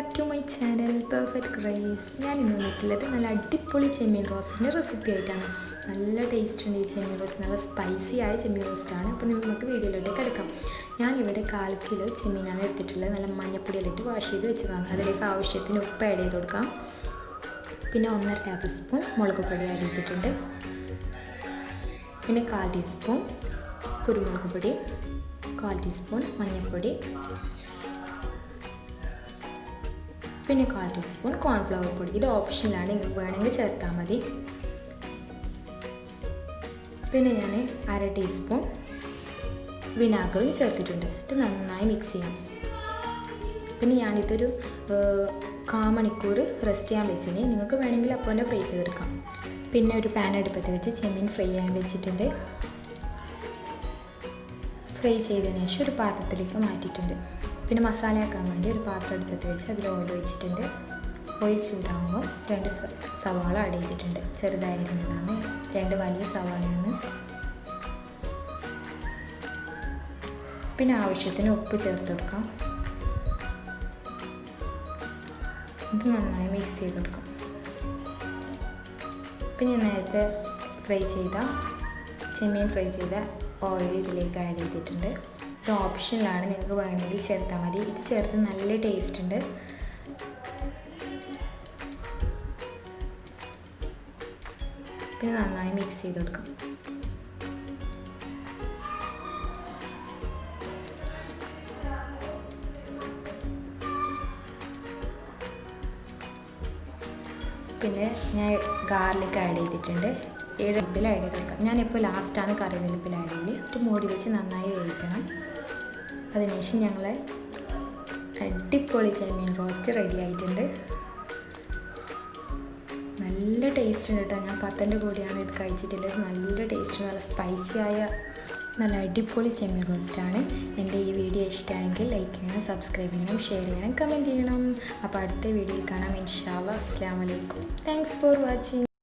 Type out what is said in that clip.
Back to my channel Perfect Grace. ഞാൻ ഇന്ന് വന്നിട്ടുള്ളത് നല്ല അടിപൊളി ചെമ്മീൻ റോസ്റ്റിൻ്റെ റെസിപ്പി ആയിട്ടാണ്. നല്ല ടേസ്റ്റ് ഉണ്ട് ഈ ചെമ്മീൻ റോസ്റ്റ്, നല്ല സ്പൈസി ആയ ചെമ്മീൻ റോസ്റ്റാണ്. അപ്പോൾ നമുക്ക് വീഡിയോയിലോട്ട് കിടക്കാം. ഞാനിവിടെ 1/4 കിലോ ചെമ്മീനാണ് എടുത്തിട്ടുള്ളത്. നല്ല മഞ്ഞപ്പൊടിയിലിട്ട് വാഷ് ചെയ്ത് വെച്ചതാണ്. അതിലേക്ക് ആവശ്യത്തിന് ഉപ്പ് ആഡ് ചെയ്ത് കൊടുക്കാം. പിന്നെ 1.5 ടേബിൾ സ്പൂൺ മുളക് പൊടി ആഡ് ചെയ്തിട്ടുണ്ട്. പിന്നെ 1/4 ടീസ്പൂൺ കുരുമുളക് പൊടി, 1/4 ടീസ്പൂൺ മഞ്ഞൾപ്പൊടി, പിന്നെ 1/4 ടീസ്പൂൺ കോൺഫ്ലവർ പൊടി. ഇത് ഓപ്ഷനിലാണ്, നിങ്ങൾക്ക് വേണമെങ്കിൽ ചേർത്താൽ മതി. പിന്നെ ഞാൻ 1/2 ടീസ്പൂൺ വിനാഗിറും ചേർത്തിട്ടുണ്ട്. ഇത് നന്നായി മിക്സ് ചെയ്യാം. പിന്നെ ഞാനിതൊരു 1/4 മണിക്കൂർ റെസ്റ്റ് ചെയ്യാൻ വെച്ചിന്. നിങ്ങൾക്ക് വേണമെങ്കിൽ അപ്പോൾ തന്നെ ഫ്രൈ ചെയ്തെടുക്കാം. പിന്നെ ഒരു പാൻ അടുപ്പത്ത് വെച്ച് ചെമ്മീൻ ഫ്രൈ ചെയ്യാൻ വെച്ചിട്ടുണ്ട്. ഫ്രൈ ചെയ്തതിന് ശേഷം ഒരു പാത്രത്തിലേക്ക് മാറ്റിയിട്ടുണ്ട്. പിന്നെ മസാല ആക്കാൻ വേണ്ടി ഒരു പാത്രം അടുപ്പത്ത് വെച്ച് അതിൽ ഓയിൽ ഒഴിച്ചിട്ടുണ്ട്. ഓയിൽ ചൂടാകുമ്പോൾ 2 സവാള ആഡ് ചെയ്തിട്ടുണ്ട്. ചെറുതായിരുന്നതാണ്, 2 വലിയ സവാളയാണ്. പിന്നെ ആവശ്യത്തിന് ഉപ്പ് ചേർത്ത് കൊടുക്കാം. ഇത് നന്നായി മിക്സ് ചെയ്ത് കൊടുക്കാം. പിന്നെ നേരത്തെ ചെമ്മീൻ ഫ്രൈ ചെയ്ത ഓയിൽ ഇതിലേക്ക് ആഡ് ചെയ്തിട്ടുണ്ട്. ഇത് ഓപ്ഷനിലാണ്, നിങ്ങൾക്ക് വേണമെങ്കിൽ ചേർത്താൽ മതി. ഇത് ചേർത്ത് നല്ല ടേസ്റ്റ് ഉണ്ട്. പിന്നെ നന്നായി മിക്സ് ചെയ്ത് കൊടുക്കാം. പിന്നെ ഞാൻ ഗാർലിക് ആഡ് ചെയ്തിട്ടുണ്ട്. കറിവേപ്പില ആഡ് ചെയ്ത് കൊടുക്കാം. ഞാനിപ്പോൾ ലാസ്റ്റാണ് കറിവേപ്പില ആഡ് ചെയ്ത് ഒരു മൂടി വെച്ച് നന്നായി വേവിക്കണം. അതിനുശേഷം ഞങ്ങൾ അടിപൊളി ചെമ്മീൻ റോസ്റ്റ് റെഡി ആയിട്ടുണ്ട്. നല്ല ടേസ്റ്റ് ഉണ്ട് കേട്ടോ. ഞാൻ 10ൻ്റെ കൂടെയാണ് ഇത് കഴിച്ചിട്ടുള്ളത്. നല്ല ടേസ്റ്റ്, നല്ല സ്പൈസി ആയ നല്ല അടിപൊളി ചെമ്മീൻ റോസ്റ്റാണ്. എൻ്റെ ഈ വീഡിയോ ഇഷ്ടമായെങ്കിൽ ലൈക്ക് ചെയ്യണം, സബ്സ്ക്രൈബ് ചെയ്യണം, ഷെയർ ചെയ്യണം, കമൻറ്റ് ചെയ്യണം. അപ്പോൾ അടുത്ത വീഡിയോയിൽ കാണാം ഇൻഷാ അല്ലാഹ്. അസ്സലാമു അലൈക്കും. Thanks for watching.